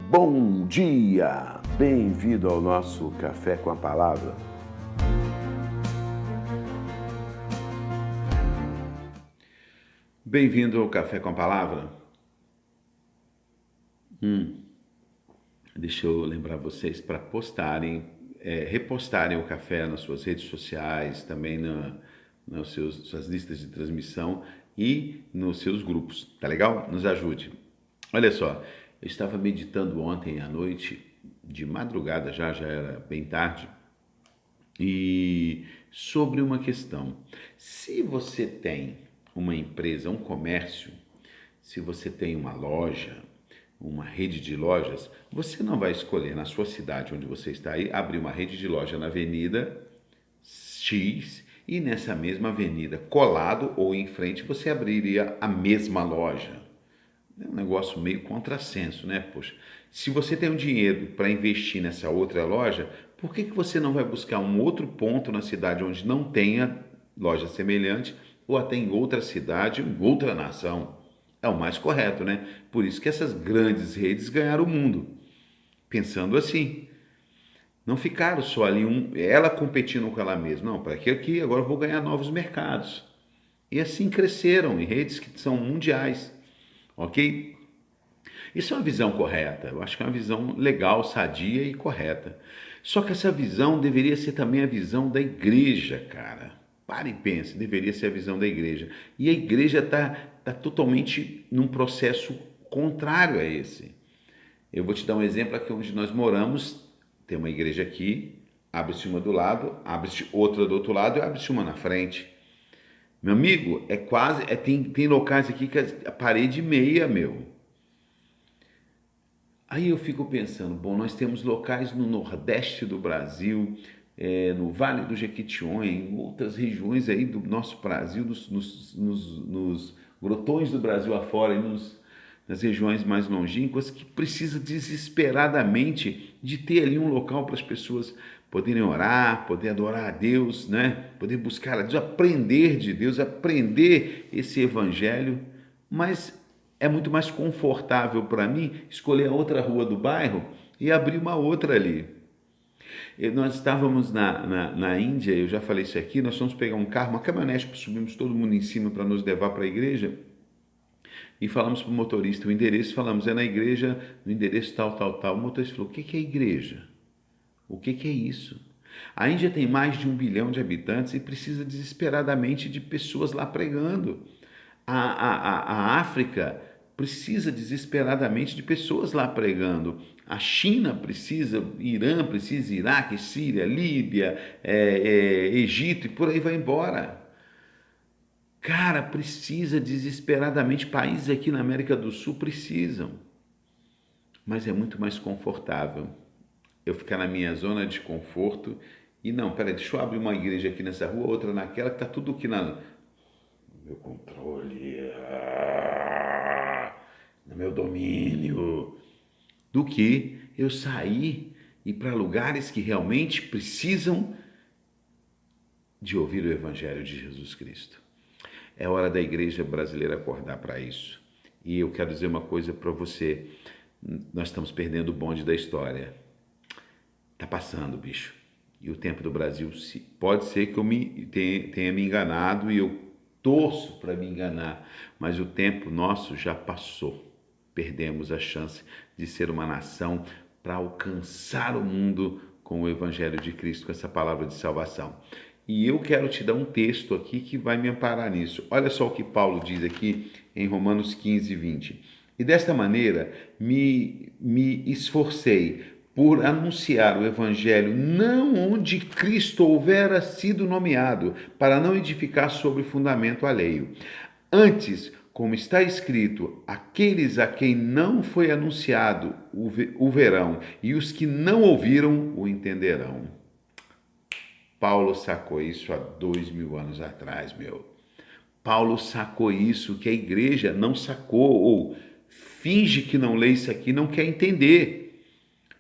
Bom dia! Bem-vindo ao nosso Café com a Palavra. Bem-vindo ao Café com a Palavra. Deixa eu lembrar vocês para repostarem o café nas suas redes sociais, também nas suas listas de transmissão e nos seus grupos, tá legal? Nos ajude. Olha só, eu estava meditando ontem à noite, de madrugada já era bem tarde, e sobre uma questão. Se você tem uma empresa, um comércio, se você tem uma loja, uma rede de lojas, você não vai escolher na sua cidade onde você está aí, abrir uma rede de loja na avenida X e nessa mesma avenida, colado ou em frente, você abriria a mesma loja. É um negócio meio contrassenso, né? Poxa, se você tem um dinheiro para investir nessa outra loja, por que você não vai buscar um outro ponto na cidade onde não tenha loja semelhante ou até em outra cidade, em outra nação? É o mais correto, né? Por isso que essas grandes redes ganharam o mundo. Pensando assim. Não ficaram só ali, ela competindo com ela mesma. Não, para aqui agora eu vou ganhar novos mercados. E assim cresceram em redes que são mundiais. Ok? Isso é uma visão correta. Eu acho que é uma visão legal, sadia e correta. Só que essa visão deveria ser também a visão da igreja, cara. Pare e pense, deveria ser a visão da igreja. E a igreja está totalmente num processo contrário a esse. Eu vou te dar um exemplo aqui onde nós moramos. Tem uma igreja aqui, abre-se uma do lado, abre-se outra do outro lado e abre-se uma na frente. Meu amigo, tem locais aqui que a parede meia, meu. Aí eu fico pensando, bom, nós temos locais no Nordeste do Brasil, no Vale do Jequitinhonha, em outras regiões aí do nosso Brasil, nos grotões do Brasil afora, nas regiões mais longínquas, que precisa desesperadamente de ter ali um local para as pessoas poderem orar, poder adorar a Deus, né? Poder buscar a Deus, aprender de Deus, aprender esse evangelho, mas é muito mais confortável para mim escolher a outra rua do bairro e abrir uma outra ali. Nós estávamos na Índia, eu já falei isso aqui, nós fomos pegar um carro, uma caminhonete, subimos todo mundo em cima para nos levar para a igreja e falamos para o motorista o endereço, falamos, é na igreja, no endereço tal. O motorista falou, o que é igreja? O que é isso? A Índia tem mais de 1 bilhão de habitantes e precisa desesperadamente de pessoas lá pregando. A África precisa desesperadamente de pessoas lá pregando. A China precisa, Irã precisa, Iraque, Síria, Líbia, Egito e por aí vai embora. Cara, precisa desesperadamente, países aqui na América do Sul precisam. Mas é muito mais confortável eu ficar na minha zona de conforto e não, peraí, deixa eu abrir uma igreja aqui nessa rua, outra naquela, que tá tudo aqui no meu controle, no meu domínio, do que eu sair e ir para lugares que realmente precisam de ouvir o Evangelho de Jesus Cristo. É hora da igreja brasileira acordar para isso. E eu quero dizer uma coisa para você, nós estamos perdendo o bonde da história. Tá passando, bicho. E o tempo do Brasil, pode ser que eu tenha me enganado e eu torço para me enganar, mas o tempo nosso já passou. Perdemos a chance de ser uma nação para alcançar o mundo com o Evangelho de Cristo, com essa palavra de salvação. E eu quero te dar um texto aqui que vai me amparar nisso. Olha só o que Paulo diz aqui em Romanos 15, 20. E desta maneira me esforcei por anunciar o Evangelho não onde Cristo houvera sido nomeado, para não edificar sobre fundamento alheio. Antes, como está escrito, aqueles a quem não foi anunciado o verão, e os que não ouviram o entenderão. Paulo sacou isso há 2000 anos atrás, meu. Paulo sacou isso que a igreja não sacou, ou finge que não lê isso aqui, não quer entender.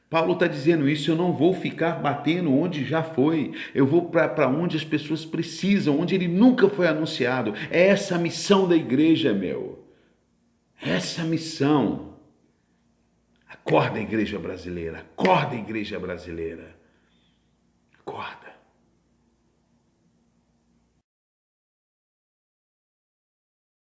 Paulo está dizendo isso, eu não vou ficar batendo onde já foi, eu vou para onde as pessoas precisam, onde ele nunca foi anunciado. É essa a missão da igreja, meu. Essa missão. Acorda, igreja brasileira. Acorda, igreja brasileira. Acorda.